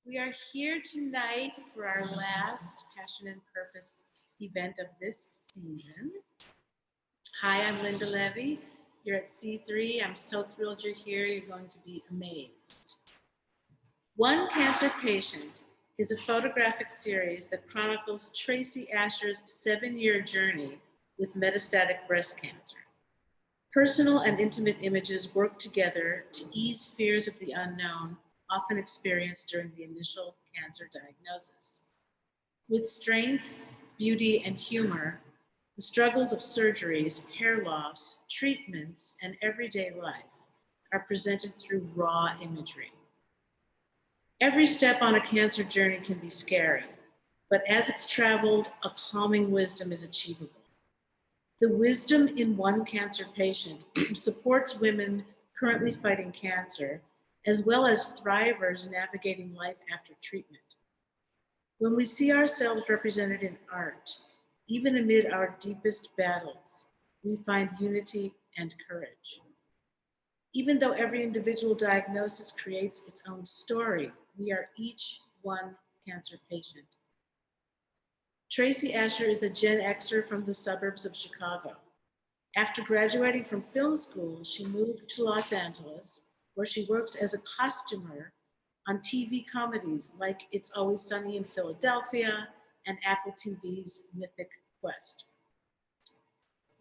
We are here tonight for our last Passion and Purpose event of this season. Hi, I'm Linda Levy. You're at C3. I'm so thrilled you're here. You're going to be amazed. One Cancer Patient is a photographic series that chronicles Traci Asher's 7-year journey with metastatic breast cancer. Personal and intimate images work together to ease fears of the unknown, often experienced during the initial cancer diagnosis. With strength, beauty, and humor, the struggles of surgeries, hair loss, treatments, and everyday life are presented through raw imagery. Every step on a cancer journey can be scary, but as it's traveled, a calming wisdom is achievable. The wisdom in One Cancer Patient supports women currently fighting cancer, as well as thrivers navigating life after treatment. When we see ourselves represented in art, even amid our deepest battles, we find unity and courage. Even though every individual diagnosis creates its own story, we are each one cancer patient. Traci Asher is a Gen Xer from the suburbs of Chicago. After graduating from film school, she moved to Los Angeles, where she works as a costumer on TV comedies like It's Always Sunny in Philadelphia and Apple TV's Mythic Quest.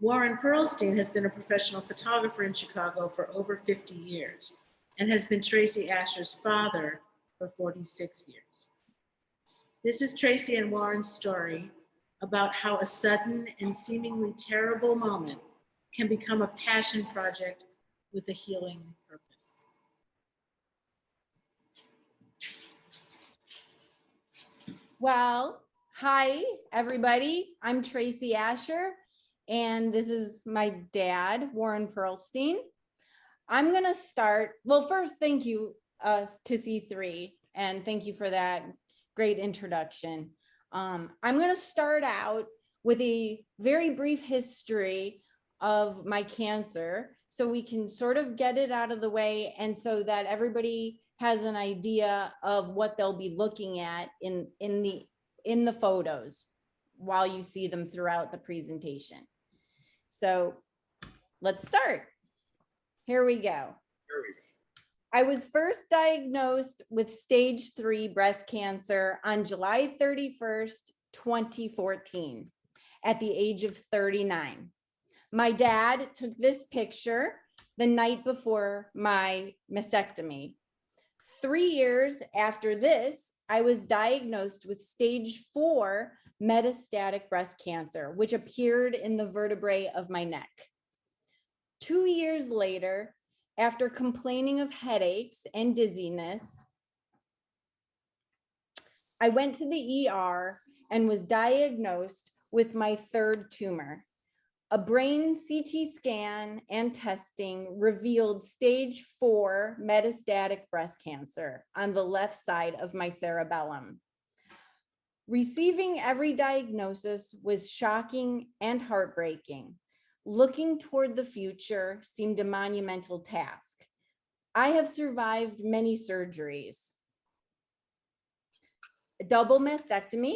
Warren Perlstein has been a professional photographer in Chicago for over 50 years and has been Traci Asher's father for 46 years. This is Traci and Warren's story about how a sudden and seemingly terrible moment can become a passion project with a healing purpose. Well, hi, everybody. I'm Traci Asher, and this is my dad, Warren Perlstein. I'm going to start. Well, first, thank you to C3, and thank you for that great introduction. I'm going to start out with a very brief history of my cancer so we can sort of get it out of the way and so that everybody has an idea of what they'll be looking at in the photos while you see them throughout the presentation. So let's start. Here we go. I was first diagnosed with stage 3 breast cancer on July 31st, 2014, at the age of 39. My dad took this picture the night before my mastectomy. 3 years after this, I was diagnosed with stage 4 metastatic breast cancer, which appeared in the vertebrae of my neck. 2 years later, after complaining of headaches and dizziness, I went to the ER and was diagnosed with my third tumor. A brain CT scan and testing revealed stage 4 metastatic breast cancer on the left side of my cerebellum. Receiving every diagnosis was shocking and heartbreaking. Looking toward the future seemed a monumental task. I have survived many surgeries. A double mastectomy,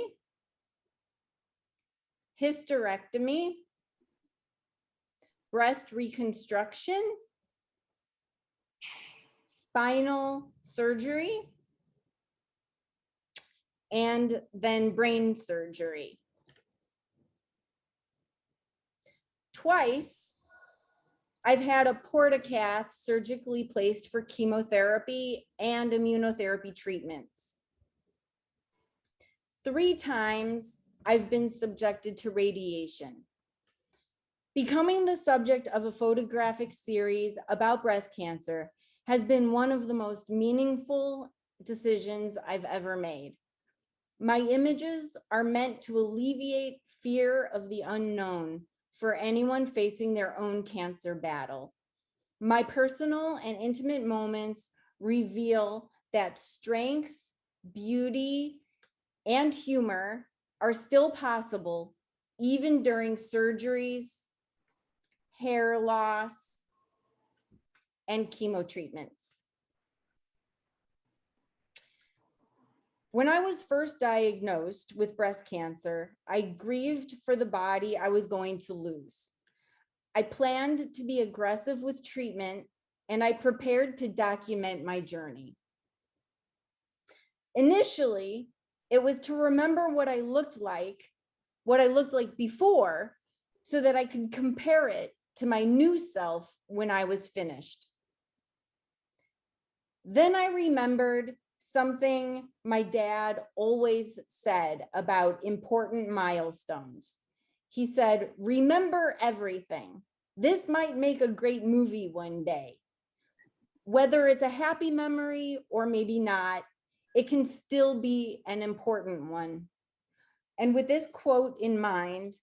hysterectomy, breast reconstruction, spinal surgery, and then brain surgery. Twice, I've had a portacath surgically placed for chemotherapy and immunotherapy treatments. 3 times, I've been subjected to radiation. Becoming the subject of a photographic series about breast cancer has been one of the most meaningful decisions I've ever made. My images are meant to alleviate fear of the unknown for anyone facing their own cancer battle. My personal and intimate moments reveal that strength, beauty, and humor are still possible even during surgeries, hair loss, and chemo treatments. When I was first diagnosed with breast cancer, I grieved for the body I was going to lose. I planned to be aggressive with treatment, and I prepared to document my journey. Initially, it was to remember what I looked like before, so that I could compare it to my new self when I was finished. Then I remembered something my dad always said about important milestones. He said, "Remember everything. This might make a great movie one day. Whether it's a happy memory or maybe not, it can still be an important one." And with this quote in mind,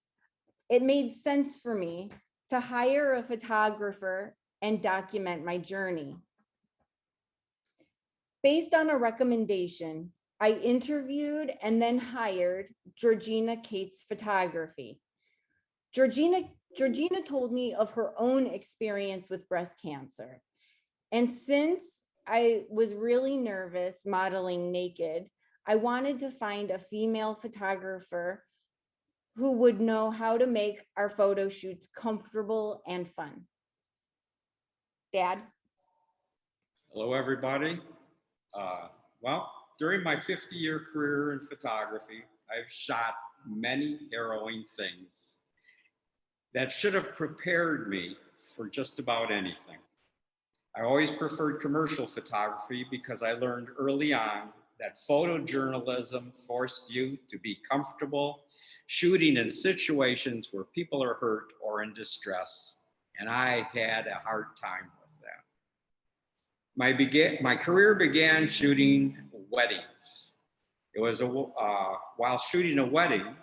it made sense for me to hire a photographer and document my journey. Based on a recommendation, I interviewed and then hired Georgina Kate's photography. Georgina told me of her own experience with breast cancer. And since I was really nervous modeling naked, I wanted to find a female photographer who would know how to make our photo shoots comfortable and fun. Dad? Hello, everybody. Well, during my 50-year career in photography, I've shot many harrowing things that should have prepared me for just about anything. I always preferred commercial photography because I learned early on that photojournalism forced you to be comfortable shooting in situations where people are hurt or in distress, and I had a hard time with that. My career began shooting weddings. It was while shooting a wedding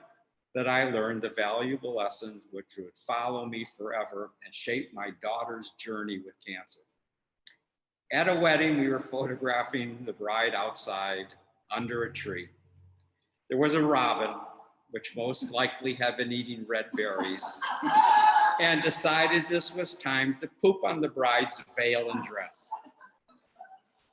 that I learned the valuable lessons which would follow me forever and shape my daughter's journey with cancer. At a wedding, we were photographing the bride outside under a tree. There was a robin, which most likely had been eating red berries, and decided this was time to poop on the bride's veil and dress.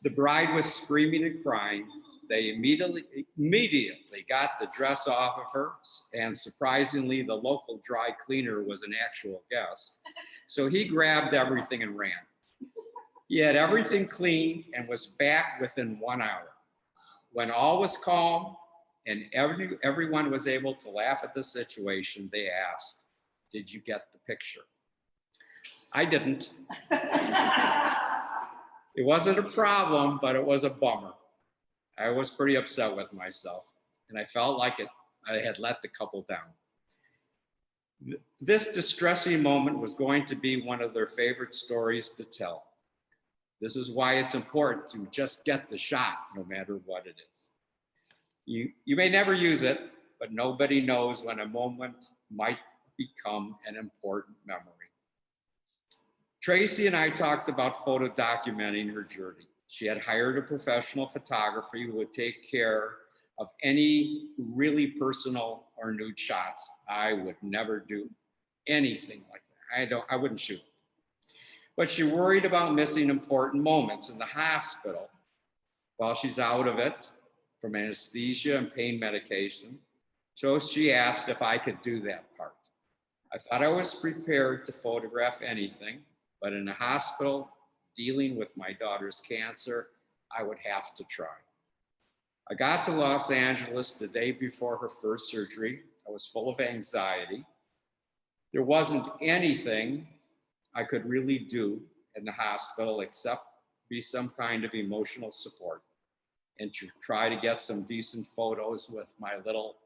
The bride was screaming and crying. They immediately got the dress off of her, and surprisingly, the local dry cleaner was an actual guest. So he grabbed everything and ran. He had everything cleaned and was back within 1 hour. When all was calm and everyone was able to laugh at the situation, they asked, "Did you get the picture?" I didn't. It wasn't a problem, but it was a bummer. I was pretty upset with myself, and I felt like I had let the couple down. This distressing moment was going to be one of their favorite stories to tell. This is why it's important to just get the shot, no matter what it is. You may never use it, but nobody knows when a moment might become an important memory. Traci and I talked about photo documenting her journey. She had hired a professional photographer who would take care of any really personal or nude shots. I would never do anything like that. I wouldn't shoot. But she worried about missing important moments in the hospital while she's out of it from anesthesia and pain medication. So she asked if I could do that part. I thought I was prepared to photograph anything, but in a hospital dealing with my daughter's cancer, I would have to try. I got to Los Angeles the day before her first surgery. I was full of anxiety. There wasn't anything I could really do in the hospital except be some kind of emotional support and to try to get some decent photos with my little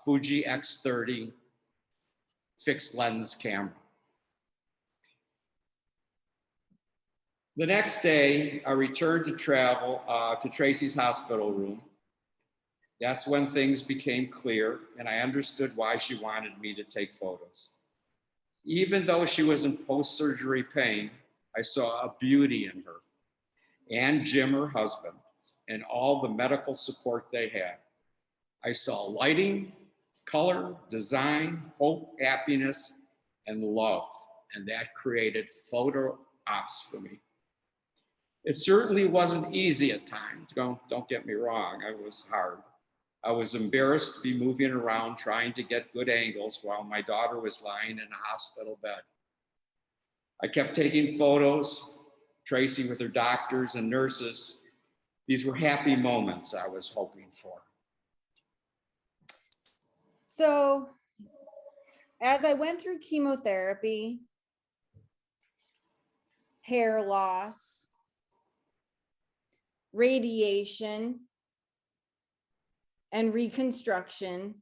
Fuji X30 fixed lens camera. The next day, I returned to travel to Traci's hospital room. That's when things became clear and I understood why she wanted me to take photos. Even though she was in post-surgery pain, I saw a beauty in her and Jim, her husband, and all the medical support they had. I saw lighting, color, design, hope, happiness, and love, and that created photo ops for me. It certainly wasn't easy at times. Don't get me wrong, it was hard. I was embarrassed to be moving around trying to get good angles while my daughter was lying in a hospital bed. I kept taking photos, Traci with her doctors and nurses. These were happy moments I was hoping for. So as I went through chemotherapy, hair loss, radiation, and reconstruction,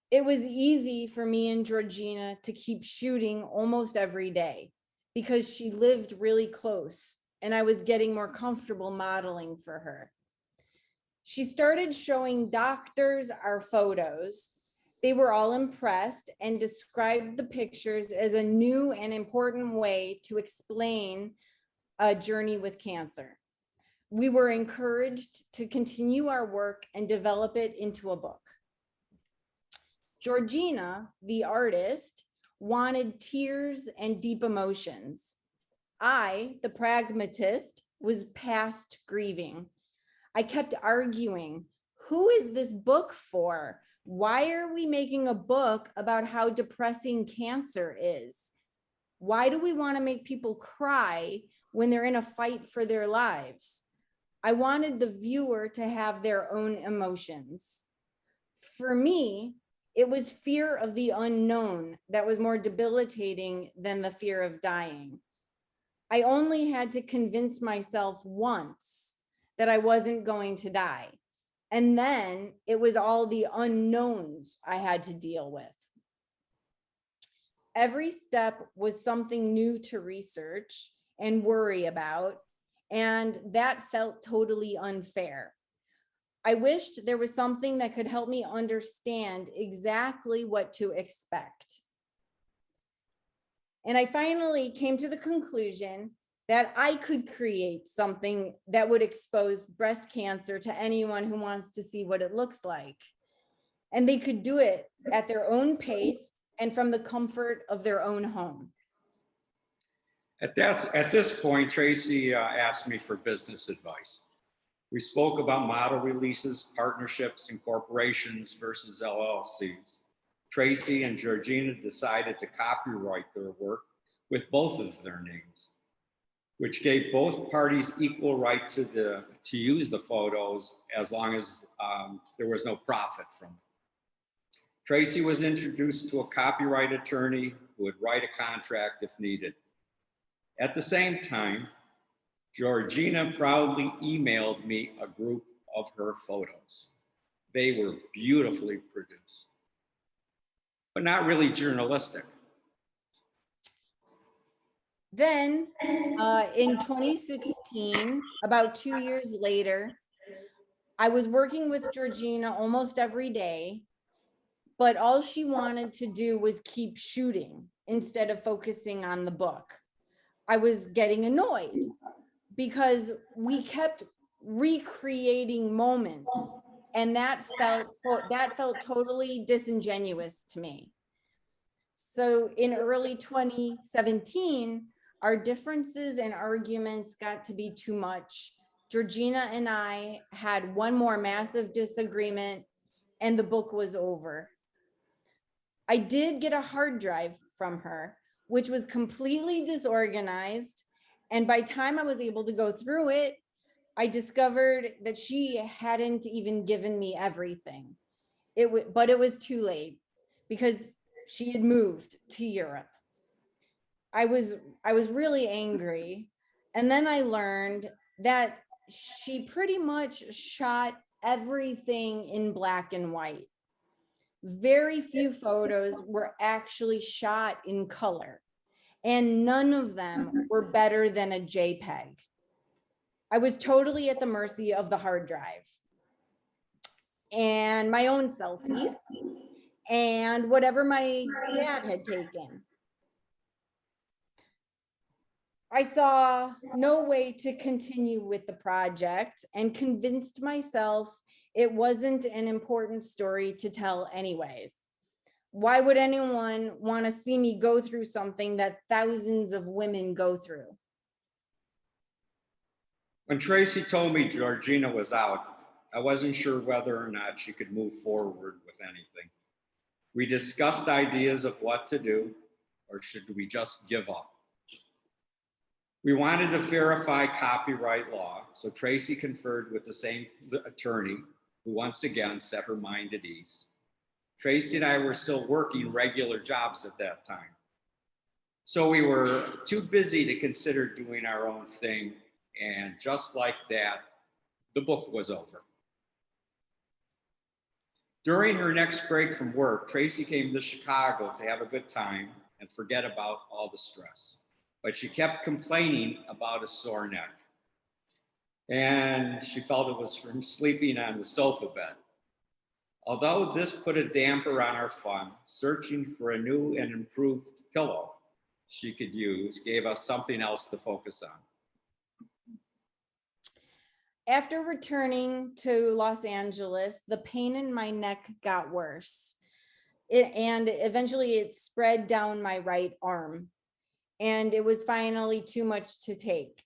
it was easy for me and Georgina to keep shooting almost every day because she lived really close and I was getting more comfortable modeling for her. She started showing doctors our photos. They were all impressed and described the pictures as a new and important way to explain a journey with cancer. We were encouraged to continue our work and develop it into a book. Georgina, the artist, wanted tears and deep emotions. I, the pragmatist, was past grieving. I kept arguing, who is this book for? Why are we making a book about how depressing cancer is? Why do we want to make people cry when they're in a fight for their lives? I wanted the viewer to have their own emotions. For me, it was fear of the unknown that was more debilitating than the fear of dying. I only had to convince myself once that I wasn't going to die. And then it was all the unknowns I had to deal with. Every step was something new to research and worry about, and that felt totally unfair. I wished there was something that could help me understand exactly what to expect. And I finally came to the conclusion that I could create something that would expose breast cancer to anyone who wants to see what it looks like. And they could do it at their own pace and from the comfort of their own home. At this point, Traci asked me for business advice. We spoke about model releases, partnerships, and corporations versus LLCs. Traci and Georgina decided to copyright their work with both of their names, which gave both parties equal right to use the photos as long as there was no profit from it. Traci was introduced to a copyright attorney who would write a contract if needed. At the same time, Georgina proudly emailed me a group of her photos. They were beautifully produced, but not really journalistic. Then in 2016, about 2 years later, I was working with Georgina almost every day, but all she wanted to do was keep shooting instead of focusing on the book. I was getting annoyed because we kept recreating moments, and that felt totally disingenuous to me. So in early 2017, our differences and arguments got to be too much. Georgina and I had one more massive disagreement, and the book was over. I did get a hard drive from her, which was completely disorganized. And by the time I was able to go through it, I discovered that she hadn't even given me everything. But it was too late because she had moved to Europe. I was really angry. And then I learned that she pretty much shot everything in black and white. Very few photos were actually shot in color, and none of them were better than a JPEG. I was totally at the mercy of the hard drive and my own selfies and whatever my dad had taken. I saw no way to continue with the project and convinced myself it wasn't an important story to tell anyways. Why would anyone want to see me go through something that thousands of women go through? When Traci told me Georgina was out, I wasn't sure whether or not she could move forward with anything. We discussed ideas of what to do, or should we just give up? We wanted to verify copyright law, so Traci conferred with the same attorney, who once again set her mind at ease. Traci and I were still working regular jobs at that time, so we were too busy to consider doing our own thing, and just like that, the book was over. During her next break from work, Traci came to Chicago to have a good time and forget about all the stress. But she kept complaining about a sore neck. And she felt it was from sleeping on the sofa bed. Although this put a damper on our fun, searching for a new and improved pillow she could use gave us something else to focus on. After returning to Los Angeles, the pain in my neck got worse. And eventually it spread down my right arm. And it was finally too much to take.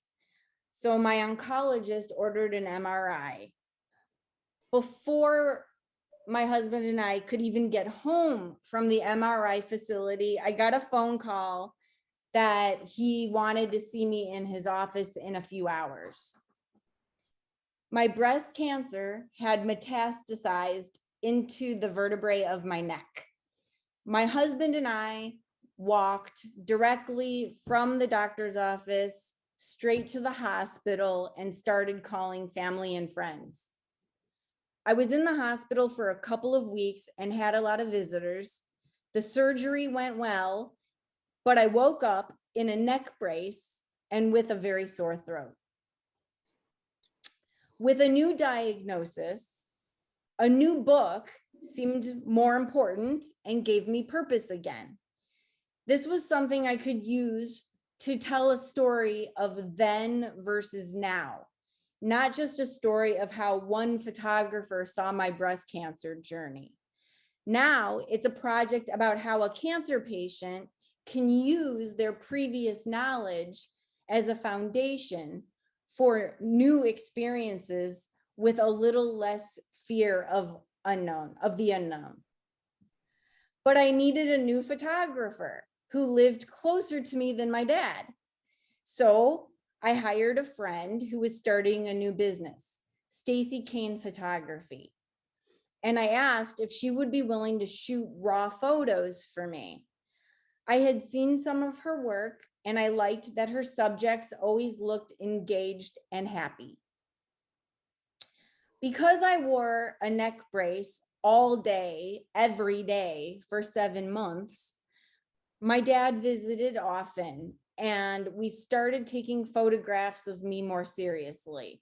So my oncologist ordered an MRI. Before my husband and I could even get home from the MRI facility, I got a phone call that he wanted to see me in his office in a few hours. My breast cancer had metastasized into the vertebrae of my neck. My husband and I walked directly from the doctor's office straight to the hospital and started calling family and friends. I was in the hospital for a couple of weeks and had a lot of visitors. The surgery went well, but I woke up in a neck brace and with a very sore throat. With a new diagnosis, a new book seemed more important and gave me purpose again. This was something I could use to tell a story of then versus now, not just a story of how one photographer saw my breast cancer journey. Now it's a project about how a cancer patient can use their previous knowledge as a foundation for new experiences with a little less fear of the unknown. But I needed a new photographer who lived closer to me than my dad. So I hired a friend who was starting a new business, Stacy Cain Photography. And I asked if she would be willing to shoot raw photos for me. I had seen some of her work and I liked that her subjects always looked engaged and happy. Because I wore a neck brace all day, every day for 7 months, my dad visited often and we started taking photographs of me more seriously.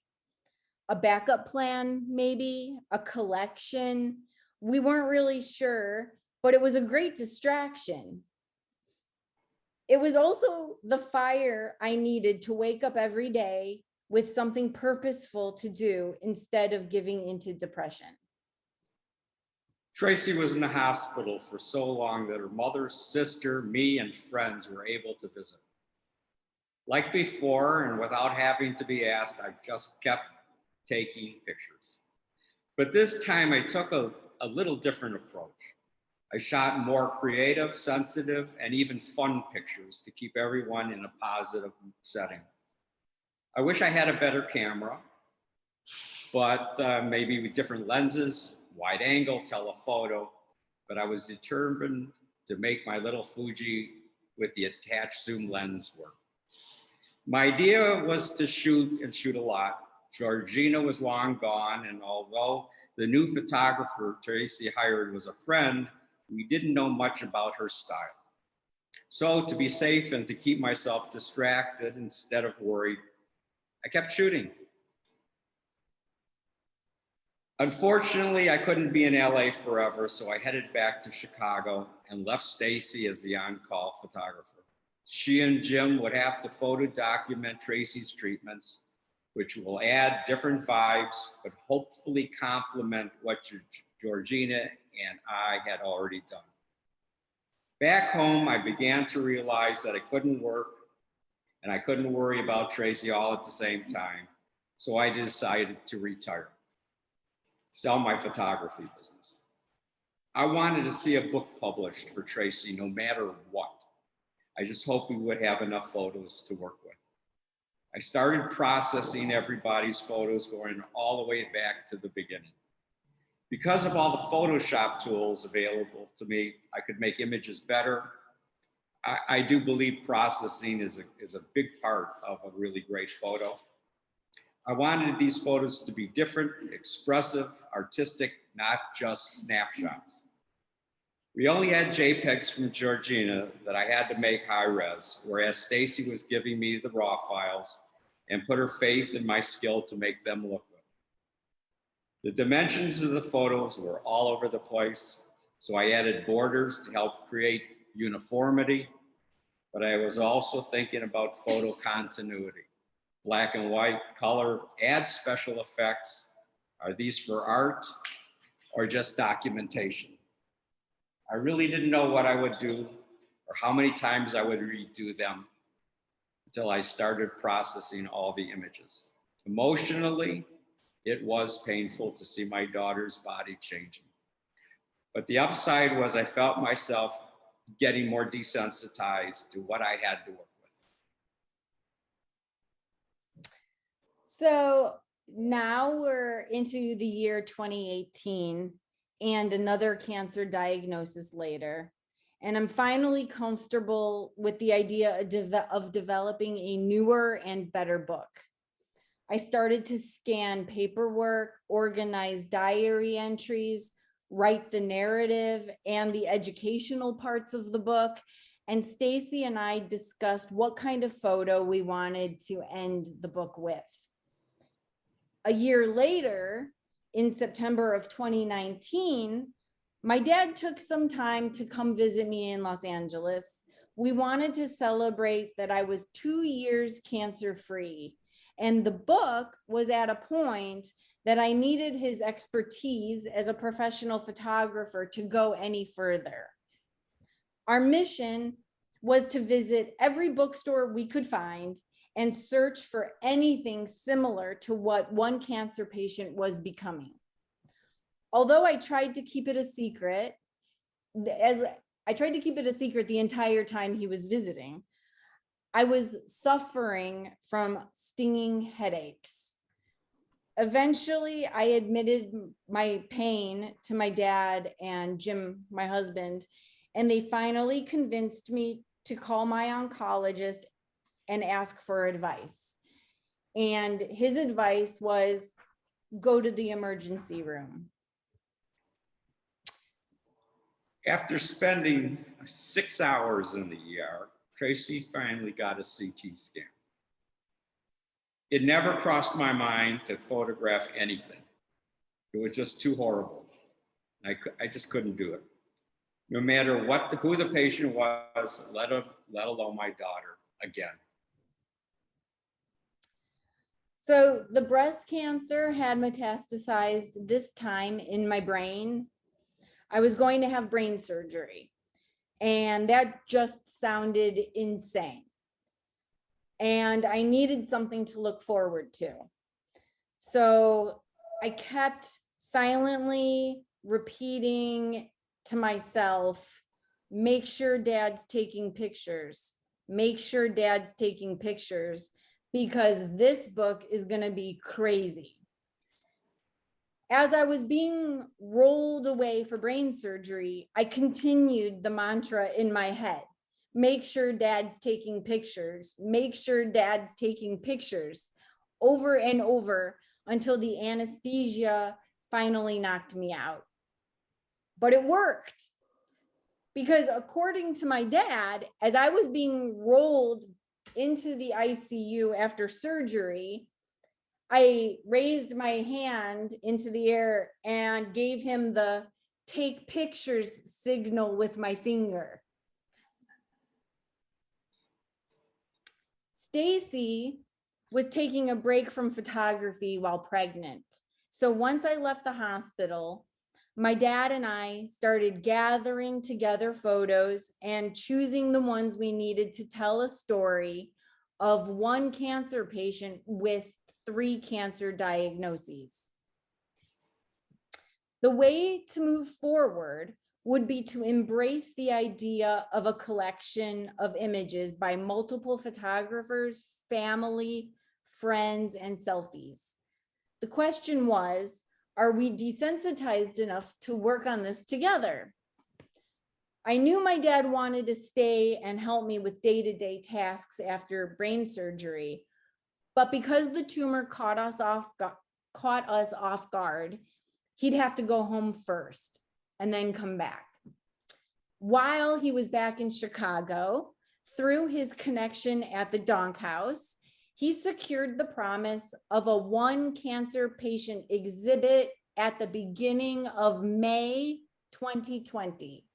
A backup plan, maybe a collection. We weren't really sure, but it was a great distraction. It was also the fire I needed to wake up every day with something purposeful to do instead of giving into depression. Traci was in the hospital for so long that her mother, sister, me, and friends were able to visit. Like before, and without having to be asked, I just kept taking pictures. But this time I took a little different approach. I shot more creative, sensitive, and even fun pictures to keep everyone in a positive setting. I wish I had a better camera, but maybe with different lenses, wide angle, telephoto, but I was determined to make my little Fuji with the attached zoom lens work. My idea was to shoot a lot. Georgina was long gone, and although the new photographer Traci hired was a friend, we didn't know much about her style. So to be safe and to keep myself distracted instead of worried, I kept shooting. Unfortunately, I couldn't be in LA forever, so I headed back to Chicago and left Stacy as the on-call photographer. She and Jim would have to photo document Traci's treatments, which will add different vibes, but hopefully complement what Georgina and I had already done. Back home, I began to realize that I couldn't work and I couldn't worry about Traci all at the same time. so I decided to retire, sell my photography business. I wanted to see a book published for Traci no matter what. I just hoped we would have enough photos to work with. I started processing everybody's photos going all the way back to the beginning. Because of all the Photoshop tools available to me, I could make images better. I do believe processing is a big part of a really great photo. I wanted these photos to be different, expressive, artistic, not just snapshots. We only had JPEGs from Georgina that I had to make high res, whereas Stacy was giving me the raw files and put her faith in my skill to make them look good. The dimensions of the photos were all over the place, so I added borders to help create uniformity, but I was also thinking about photo continuity. Black and white, color, add special effects. Are these for art or just documentation? I really didn't know what I would do or how many times I would redo them until I started processing all the images. Emotionally, it was painful to see my daughter's body changing. But the upside was I felt myself getting more desensitized to what I had to work with. So now we're into the year 2018 and another cancer diagnosis later. And I'm finally comfortable with the idea of developing a newer and better book. I started to scan paperwork, organize diary entries, write the narrative and the educational parts of the book. And Stacy and I discussed what kind of photo we wanted to end the book with. A year later, in September of 2019, my dad took some time to come visit me in Los Angeles. We wanted to celebrate that I was 2 years cancer-free, and the book was at a point that I needed his expertise as a professional photographer to go any further. Our mission was to visit every bookstore we could find and search for anything similar to what one cancer patient was becoming. Although I tried to keep it a secret, the entire time he was visiting, I was suffering from stinging headaches. Eventually, I admitted my pain to my dad and Jim, my husband, and they finally convinced me to call my oncologist and ask for advice. And his advice was, go to the emergency room. After spending 6 hours in the ER, Traci finally got a CT scan. It never crossed my mind to photograph anything. It was just too horrible. I just couldn't do it. No matter who the patient was, let alone my daughter again. So the breast cancer had metastasized this time in my brain. I was going to have brain surgery, and that just sounded insane. And I needed something to look forward to. So I kept silently repeating to myself, make sure dad's taking pictures, make sure dad's taking pictures, because this book is going to be crazy. As I was being rolled away for brain surgery, I continued the mantra in my head. Make sure dad's taking pictures, make sure dad's taking pictures, over and over until the anesthesia finally knocked me out. But it worked, because according to my dad, as I was being rolled into the ICU after surgery, I raised my hand into the air and gave him the take pictures signal with my finger. Stacy was taking a break from photography while pregnant. So once I left the hospital, my dad and I started gathering together photos and choosing the ones we needed to tell a story of one cancer patient with 3 cancer diagnoses. The way to move forward would be to embrace the idea of a collection of images by multiple photographers, family, friends, and selfies. The question was, are we desensitized enough to work on this together? I knew my dad wanted to stay and help me with day-to-day tasks after brain surgery, but because the tumor caught us off guard, he'd have to go home first and then come back. While he was back in Chicago, through his connection at the Dank Haus, he secured the promise of a 1 cancer patient exhibit at the beginning of May 2020.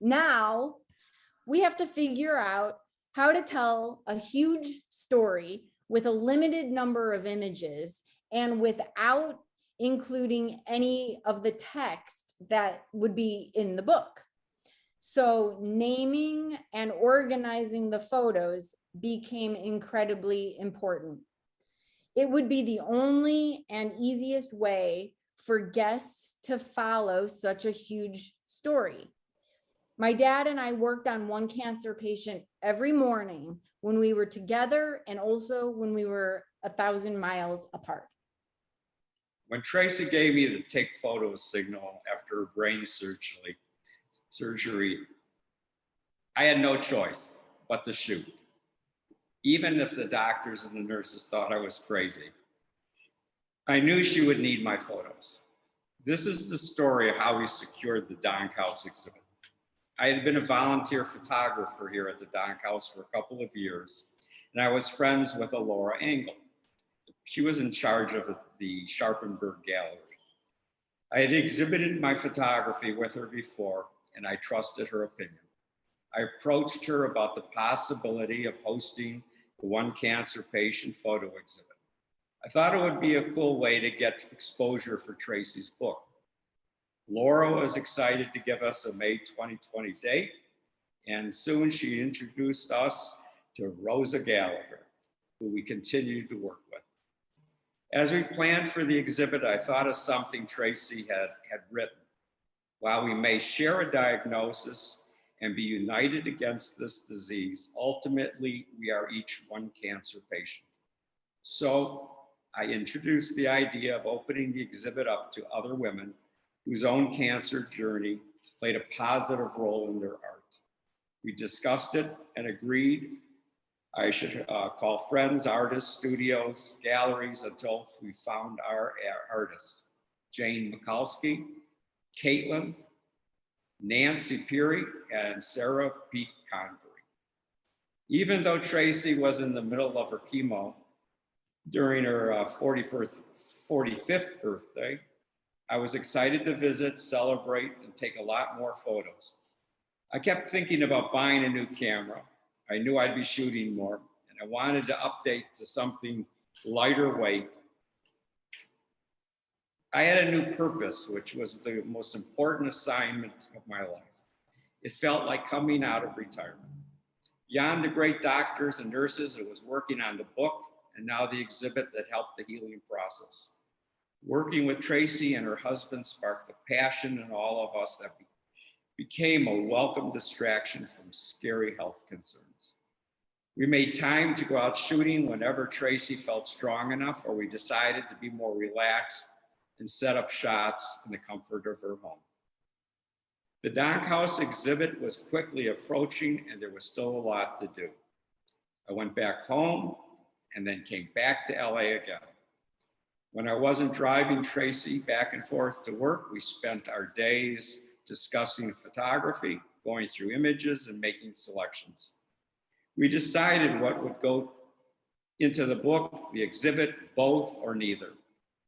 Now we have to figure out how to tell a huge story with a limited number of images and without including any of the text that would be in the book. So naming and organizing the photos became incredibly important. It would be the only and easiest way for guests to follow such a huge story. My dad and I worked on 1 cancer patient every morning when we were together and also when we were 1,000 miles apart. When Traci gave me the take photos signal after her brain surgery, I had no choice but to shoot, even if the doctors and the nurses thought I was crazy. I knew she would need my photos. This is the story of how we secured the Dank Haus exhibit. I had been a volunteer photographer here at the Dank Haus for a couple of years, and I was friends with Laura Engel. She was in charge of the Sharpenberg Gallery. I had exhibited my photography with her before, and I trusted her opinion. I approached her about the possibility of hosting the 1 cancer patient photo exhibit. I thought it would be a cool way to get exposure for Traci's book. Laura was excited to give us a May 2020 date, and soon she introduced us to Rosa Gallagher, who we continued to work with. As we planned for the exhibit, I thought of something Traci had written. While we may share a diagnosis and be united against this disease, ultimately we are each 1 cancer patient. So I introduced the idea of opening the exhibit up to other women whose own cancer journey played a positive role in their art. We discussed it and agreed I should call friends, artists, studios, galleries until we found our artists. Jane Michalski, Kaitlyn, Nancy Pirri, and Sara Peak Convery. Even though Traci was in the middle of her chemo during her 45th birthday, I was excited to visit, celebrate, and take a lot more photos. I kept thinking about buying a new camera. I knew I'd be shooting more, and I wanted to update to something lighter weight. I had a new purpose, which was the most important assignment of my life. It felt like coming out of retirement. Beyond the great doctors and nurses, I was working on the book and now the exhibit that helped the healing process. Working with Traci and her husband sparked a passion in all of us that became a welcome distraction from scary health concerns. We made time to go out shooting whenever Traci felt strong enough, or we decided to be more relaxed and set up shots in the comfort of her home. The Dank Haus exhibit was quickly approaching, and there was still a lot to do. I went back home and then came back to LA again. When I wasn't driving Traci back and forth to work, we spent our days discussing photography, going through images, and making selections. We decided what would go into the book, the exhibit, both or neither.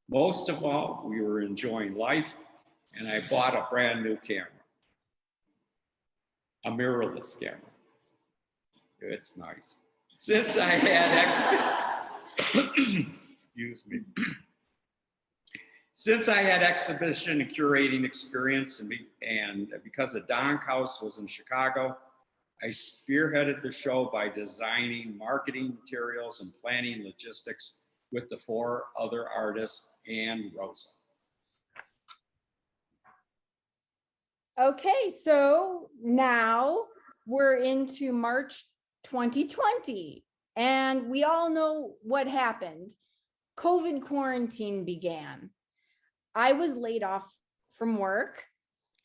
Most of all, we were enjoying life, and I bought a brand new camera, a mirrorless camera. It's nice. Since I had excuse me. Since I had exhibition and curating experience, and because the Dank Haus was in Chicago, I spearheaded the show by designing marketing materials and planning logistics with the 4 other artists and Rosa. Okay, so now we're into March 2020, and we all know what happened. COVID quarantine began. I was laid off from work.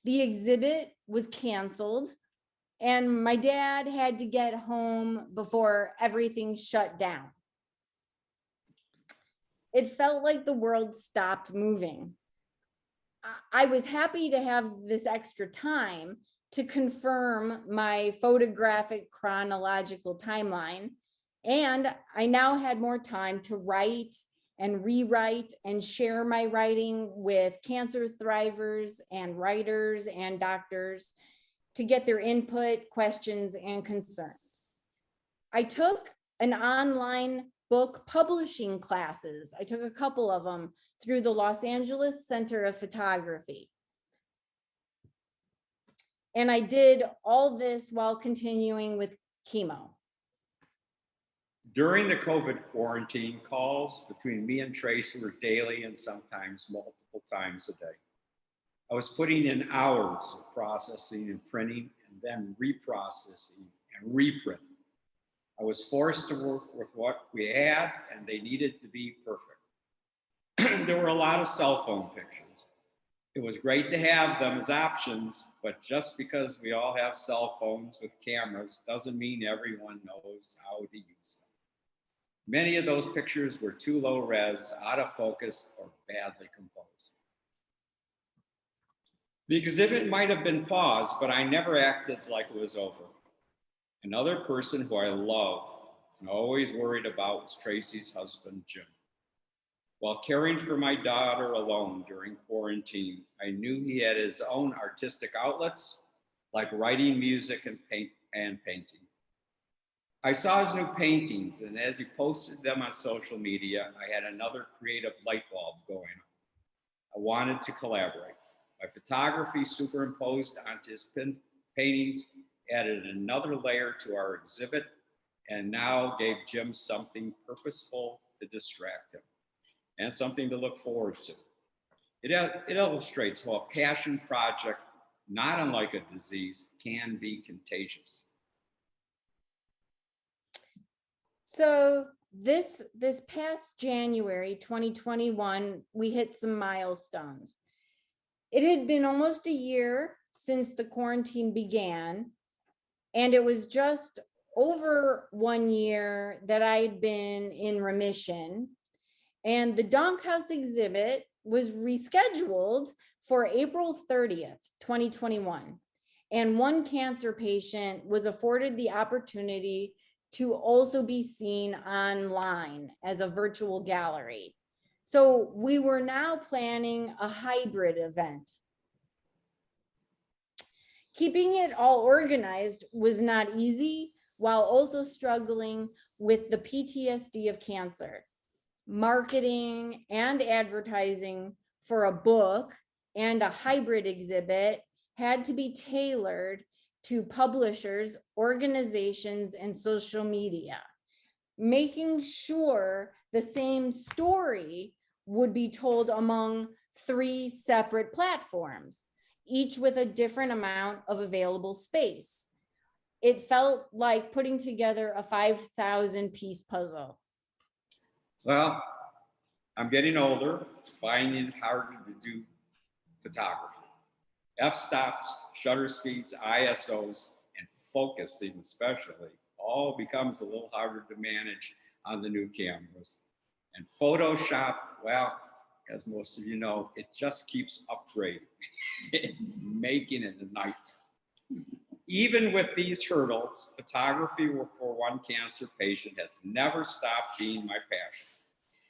The exhibit was canceled, and my dad had to get home before everything shut down. It felt like the world stopped moving. I was happy to have this extra time to confirm my photographic chronological timeline. And I now had more time to write and rewrite and share my writing with cancer thrivers and writers and doctors to get their input, questions, and concerns. I took an online book publishing classes. I took a couple of them through the Los Angeles Center of Photography. And I did all this while continuing with chemo. During the COVID quarantine, calls between me and Traci were daily and sometimes multiple times a day. I was putting in hours of processing and printing and then reprocessing and reprinting. I was forced to work with what we had, and they needed to be perfect. There were a lot of cell phone pictures. It was great to have them as options, but just because we all have cell phones with cameras doesn't mean everyone knows how to use them. Many of those pictures were too low res, out of focus, or badly composed. The exhibit might have been paused, but I never acted like it was over. Another person who I love and always worried about was Traci's husband, Jim. While caring for my daughter alone during quarantine, I knew he had his own artistic outlets, like writing music and painting. I saw his new paintings, and as he posted them on social media, I had another creative light bulb going on. I wanted to collaborate. My photography superimposed onto his paintings added another layer to our exhibit, and now gave Jim something purposeful to distract him and something to look forward to. It illustrates how a passion project, not unlike a disease, can be contagious. So this past January 2021, we hit some milestones. It had been almost a year since the quarantine began, and it was just over 1 year that I'd been in remission. And the Dank Haus exhibit was rescheduled for April 30th, 2021. And one cancer patient was afforded the opportunity to also be seen online as a virtual gallery. So we were now planning a hybrid event. Keeping it all organized was not easy, while also struggling with the PTSD of cancer. Marketing and advertising for a book and a hybrid exhibit had to be tailored to publishers, organizations, and social media, making sure the same story would be told among 3 separate platforms, each with a different amount of available space. It felt like putting together a 5,000 piece puzzle. Well, I'm getting older, finding it harder to do photography. F-stops, shutter speeds, ISOs, and focusing especially, all becomes a little harder to manage on the new cameras. And Photoshop, well, as most of you know, it just keeps upgrading, making it a nightmare. Even with these hurdles, photography for one cancer patient has never stopped being my passion.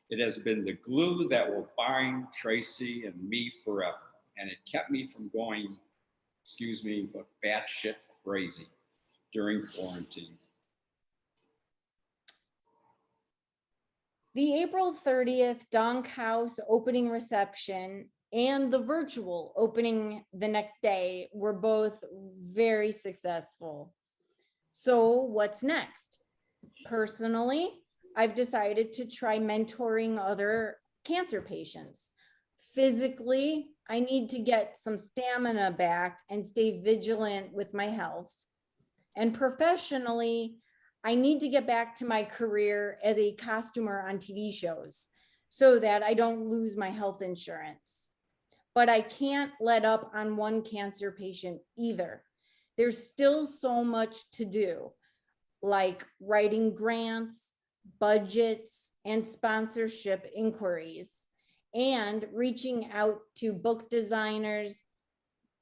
It has been the glue that will bind Traci and me forever. And it kept me from going, excuse me, but batshit crazy during quarantine. The April 30th Dank Haus opening reception and the virtual opening the next day were both very successful. So what's next? Personally, I've decided to try mentoring other cancer patients. Physically, I need to get some stamina back and stay vigilant with my health. And professionally, I need to get back to my career as a costumer on TV shows so that I don't lose my health insurance. But I can't let up on one cancer patient either. There's still so much to do, like writing grants, budgets, and sponsorship inquiries, and reaching out to book designers,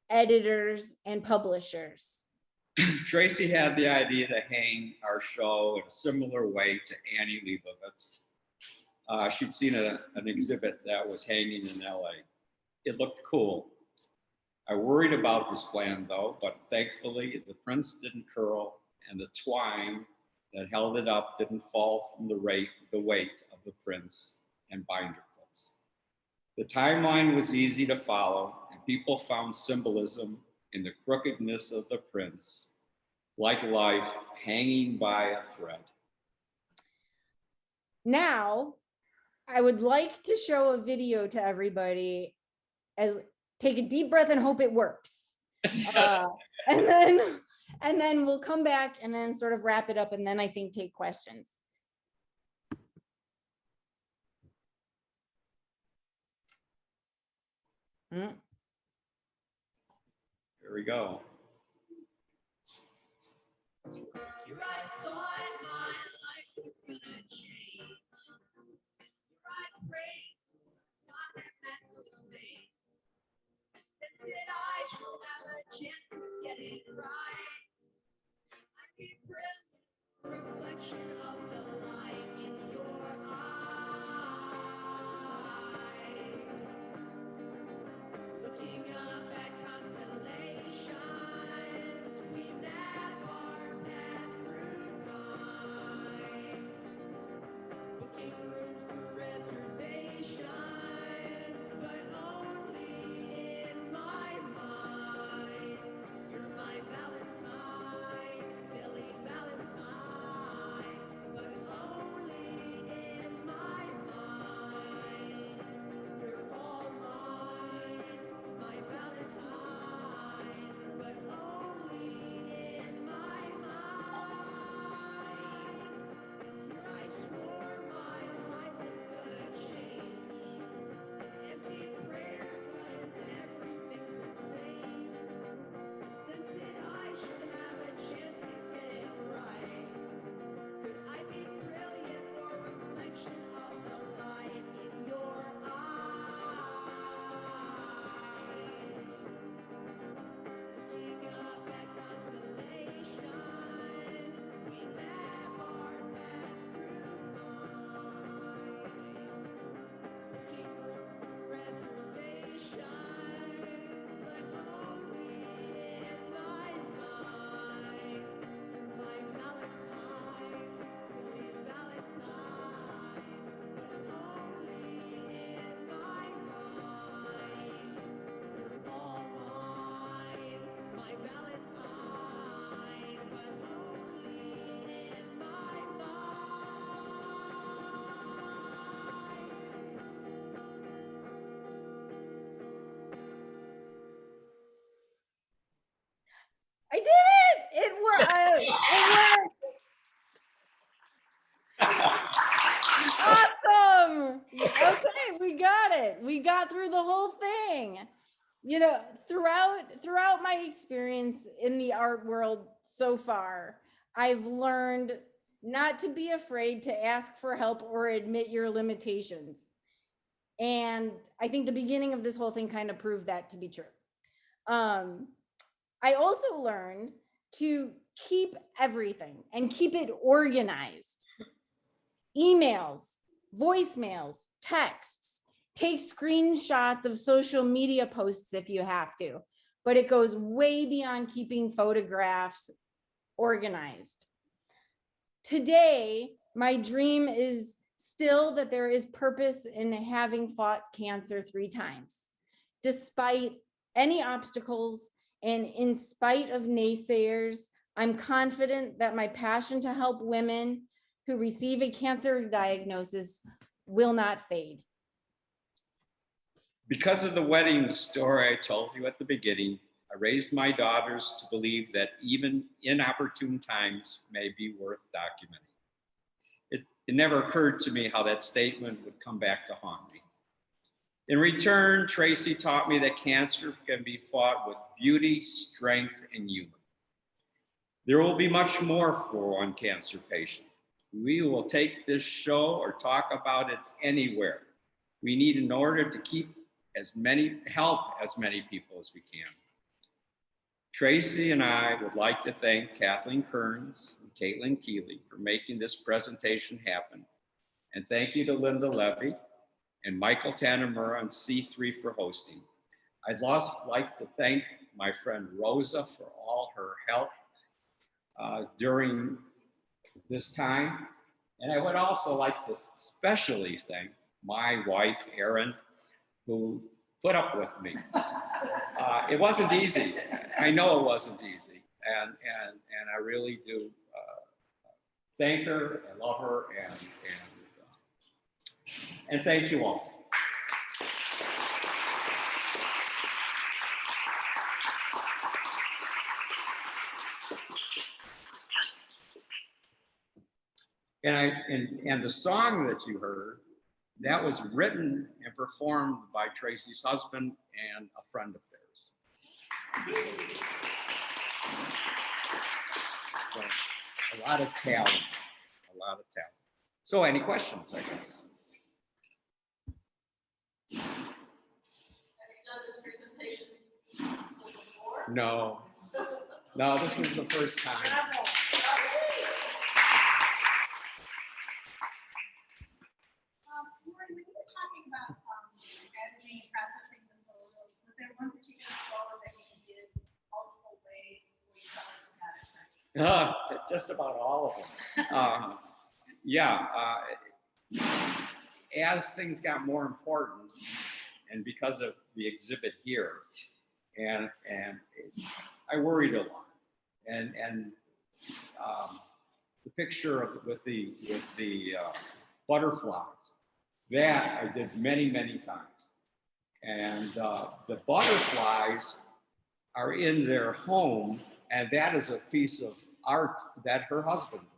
editors, and publishers. Traci had the idea to hang our show in a similar way to Annie Leibovitz. She'd seen an exhibit that was hanging in LA. It looked cool. I worried about this plan though, but thankfully the prints didn't curl and the twine that held it up didn't fall from the weight of the prints and binder clips. The timeline was easy to follow and people found symbolism in the crookedness of the prints, like life hanging by a thread. Now, I would like to show a video to everybody as take a deep breath and hope it works. And then we'll come back and then sort of wrap it up and then I think take questions. Here we go. You right, thought my life was gonna change. You right, prayed, not that master's face. Since that I shall have a chance to get it right. I keep brilliant reflection of the light in your eyes. Looking up at constellations, we map our path through time. Booking rooms through reservations, but only in my mind. You're my Valentine, silly Valentine, but only in my mind. You're all mine, my Valentine, but only in my mind. Here I swore my life was gonna change. Empty prayer, 'cause everything's the same. Since that I should have a chance to get it right. Could I be brilliant or reflection of the light in your eyes? Looking up at constellations, we map our path through time. Booking rooms through reservations, but only in my mind. My Valentine, silly Valentine, but only in my mind. You're all mine, my Valentine, but only in my mind. I did it! It worked! Awesome! Okay, we got it. We got through the whole thing. You know, throughout my experience in the art world so far, I've learned not to be afraid to ask for help or admit your limitations. And I think the beginning of this whole thing kind of proved that to be true. I also learned to keep everything and keep it organized. Emails, voicemails, texts, take screenshots of social media posts if you have to, but it goes way beyond keeping photographs organized. Today, my dream is still that there is purpose in having fought cancer 3 times, despite any obstacles and in spite of naysayers. I'm confident that my passion to help women who receive a cancer diagnosis will not fade. Because of the wedding story I told you at the beginning, I raised my daughters to believe that even inopportune times may be worth documenting. It never occurred to me how that statement would come back to haunt me. In return, Traci taught me that cancer can be fought with beauty, strength, and humor. There will be much more for one cancer patient. We will take this show or talk about it anywhere we need in order to help as many people as we can. Traci and I would like to thank Kathleen Kearns and Kaitlyn Keely for making this presentation happen. And thank you to Linda Levy and Michael Tannemura and C3 for hosting. I'd like to thank my friend Rosa for all her help during this time. And I would also like to especially thank my wife, Erin, who put up with me. It wasn't easy. I know it wasn't easy. And I really do thank her, I love her, and thank you all. And the song that you heard, that was written and performed by Traci's husband and a friend of theirs. So, a lot of talent, a lot of talent. So any questions, I guess? Have you done this presentation before? No. No, this is the first time. Bravo. Warren, when you were talking about editing and processing the photos, was there one particular photo that you did multiple ways before you felt like you got it right? Just about all of them. As things got more important, and because of the exhibit here, and I worried a lot, and the picture with the butterflies, that I did many times, and the butterflies are in their home, and that is a piece of art that her husband did.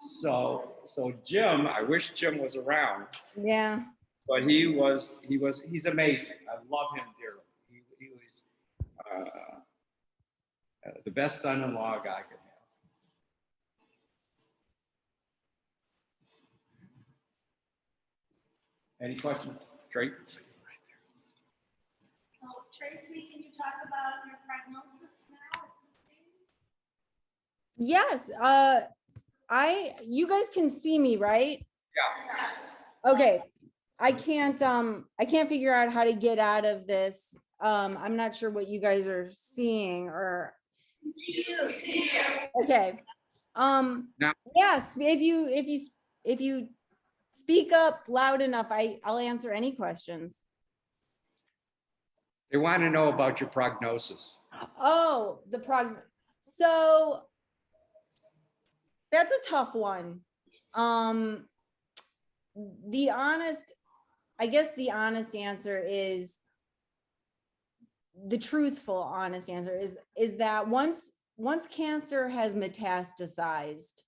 So Jim, I wish Jim was around. Yeah. But he's amazing. I love him dearly. He was the best son-in-law a guy could have. Any questions, Trey? So Traci, can you talk about your prognosis now at this stage? Yes. You guys can see me, right? Yeah. Okay. I can't figure out how to get out of this. I'm not sure what you guys are seeing or. Okay. Now- Yes, if you speak up loud enough, I'll answer any questions. They want to know about your prognosis. Oh, so that's a tough one. The honest answer is, the truthful honest answer is that once cancer has metastasized,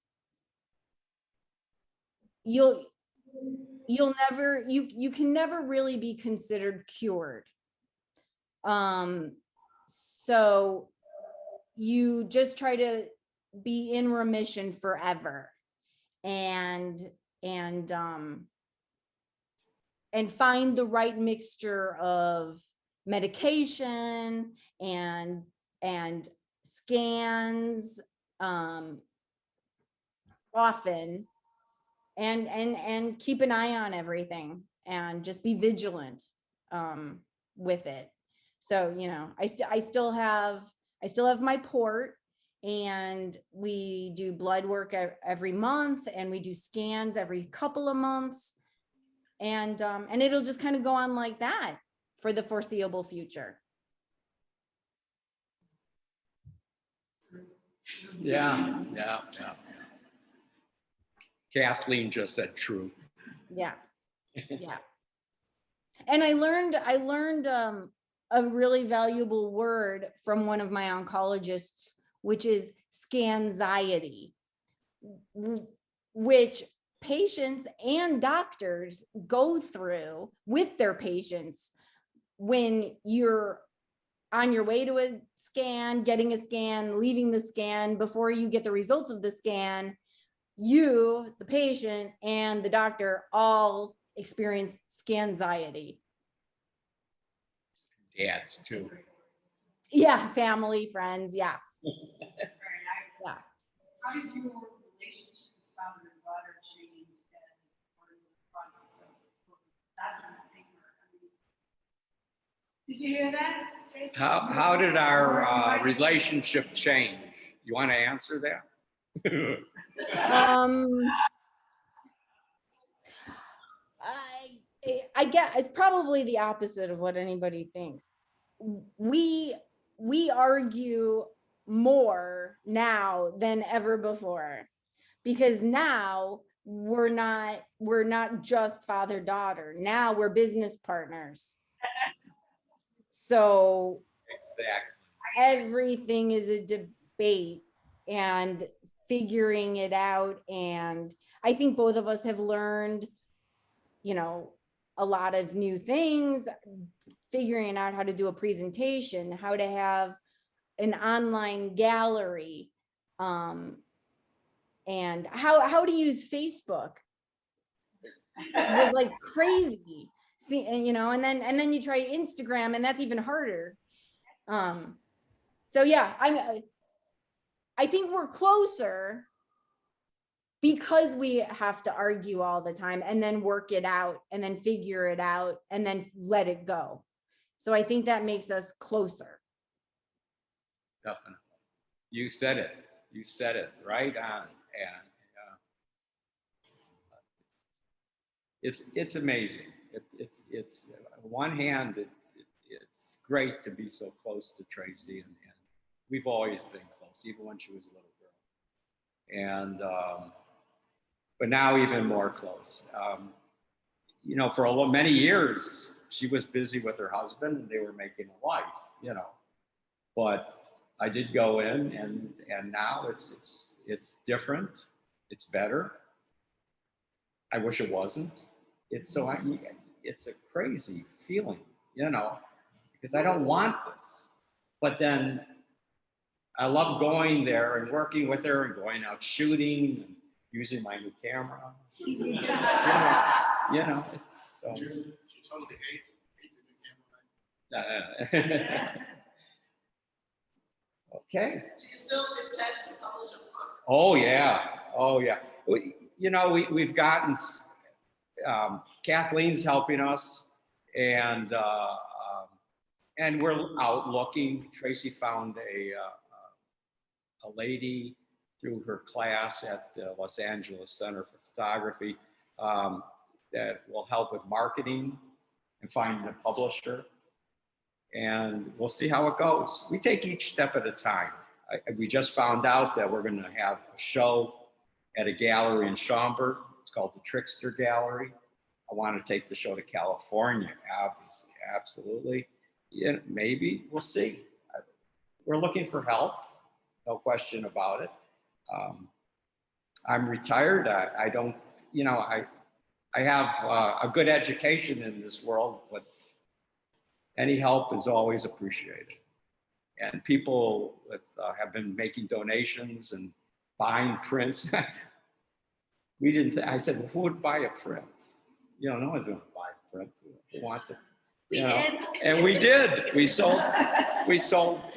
you can never really be considered cured. So you just try to be in remission forever and find the right mixture of medication and scans often, and keep an eye on everything and just be vigilant with it. So, I still have my port, and we do blood work every month, and we do scans every couple of months, and it'll just kind of go on like that for the foreseeable future. Yeah. Kathleen just said true. Yeah. Yeah. And I learned a really valuable word from one of my oncologists, which is scanxiety, which patients and doctors go through with their patients when you're on your way to a scan, getting a scan, leaving the scan, before you get the results of the scan. You, the patient, and the doctor all experience scanxiety. Dads too. Yeah, family, friends, yeah. Right, Yeah. how did your relationships with father and daughter change and or the process of documenting her? I mean, did you hear that, Tracy? How did our relationship change? You want to answer that? I get it's probably the opposite of what anybody thinks. We argue more now than ever before, because now we're not just father-daughter. Now we're business partners. So Exactly. everything is a debate and figuring it out. And I think both of us have learned, a lot of new things, figuring out how to do a presentation, how to have an online gallery, and how to use Facebook. It was like crazy. See, and and then you try Instagram, and that's even harder. So yeah, I think we're closer because we have to argue all the time and then work it out and then figure it out and then let it go. So I think that makes us closer. Definitely. You said it. You said it right on. And it's amazing. It's on one hand, it's great to be so close to Traci, and we've always been close, even when she was a little girl. And but now even more close. For many years, she was busy with her husband, and they were making a life. But I did go in, and now it's different. It's better. I wish it wasn't. It's a crazy feeling, because I don't want this. But then I love going there and working with her and going out shooting and using my new camera. She totally hates the new camera. Okay. She's still intent to publish a book. Oh yeah. We've gotten Kathleen's helping us, and we're out looking. Traci found a lady through her class at the Los Angeles Center for Photography that will help with marketing and finding a publisher. And we'll see how it goes. We take each step at a time. We just found out that we're going to have a show at a gallery in Schaumburg. It's called the Trickster Gallery. I want to take the show to California, obviously, absolutely. Yeah, maybe, we'll see. We're looking for help, no question about it. I'm retired. I don't, I have a good education in this world, but any help is always appreciated. And people have been making donations and buying prints. I said, well, who would buy a print? No one's going to buy a print. Who wants it? We did. And we did. We sold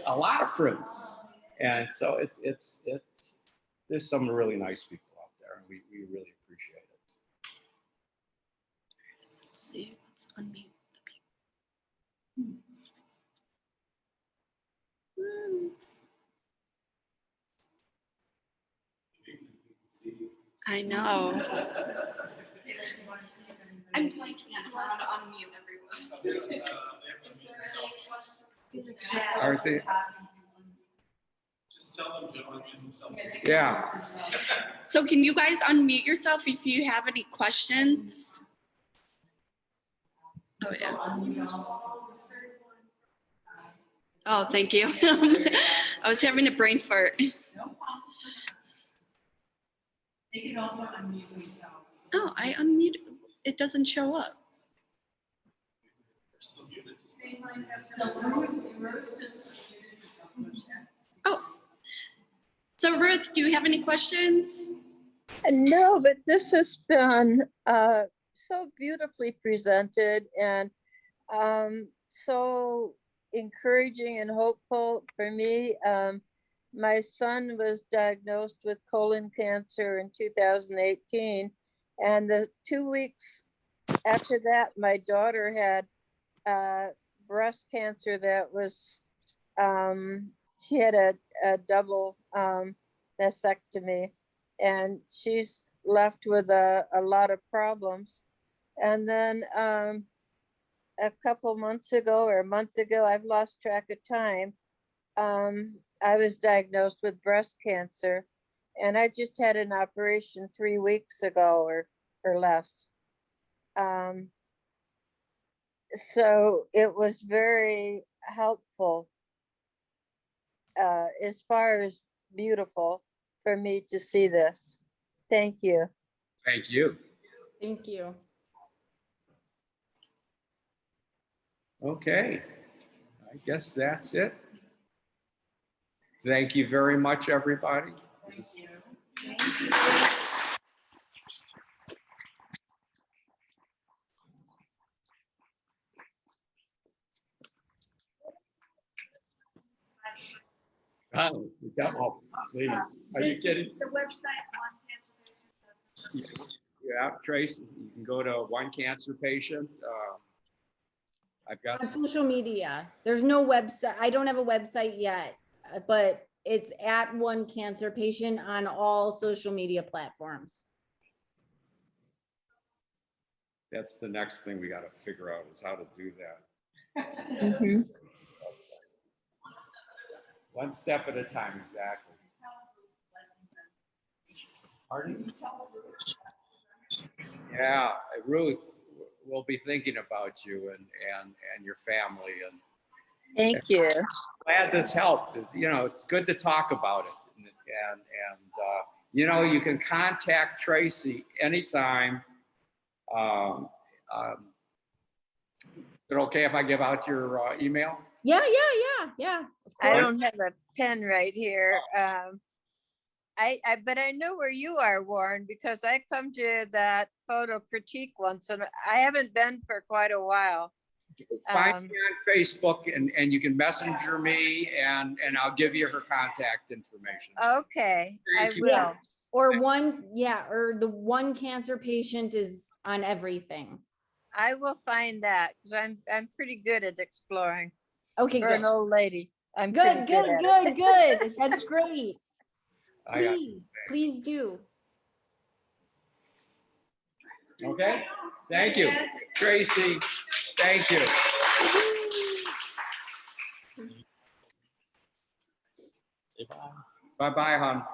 a lot of prints. And so there's some really nice people out there, and we really appreciate it. Let's see, let's unmute the people. I know. I'm blanking on how to unmute everyone. Are they? Just tell them to unmute themselves. Yeah. So can you guys unmute yourself if you have any questions? Oh, yeah. Oh, thank you. I was having a brain fart. They can also unmute themselves. Oh, I unmute. It doesn't show up. They're still muted. So Ruth just unmuted herself, so she- Oh. So Ruth, do you have any questions? No, but this has been so beautifully presented and so encouraging and hopeful for me. My son was diagnosed with colon cancer in 2018, and the 2 weeks after that, my daughter had breast cancer that was, she had a double mastectomy, and she's left with a lot of problems. And then a couple months ago or a month ago, I've lost track of time, I was diagnosed with breast cancer, and I just had an operation 3 weeks ago or less. So it was very helpful as far as beautiful for me to see this. Thank you. Thank you. Thank you. Okay. I guess that's it. Thank you very much, everybody. This is- Oh, please. Are you kidding? The website on cancer patients. Yeah, Trace, you can go to One Cancer Patient. I've got, On social media, there's no website. I don't have a website yet, but it's at One Cancer Patient on all social media platforms. that's the next thing we got to figure out is how to do that. Mhm. One step at a time, exactly. Pardon? Yeah, Ruth, we'll be thinking about you and your family, and Thank you. glad this helped. You know, it's good to talk about it, and you know, you can contact Traci anytime. Is it okay if I give out your email? Yeah. Of I course. don't have a pen right here. But I know where you are, Warren, because I come to that photo critique once, and I haven't been for quite a while. Find me on Facebook, and you can messenger me, and I'll give you her contact information. Okay, I Thank you. will. Or or the One Cancer Patient is on everything. I will find that because I'm pretty good at exploring. Okay, For an good. old lady, I'm pretty Good. at it. Good. That's great. I- Please do. Okay, thank you, Traci. Thank you. Bye-bye, hon.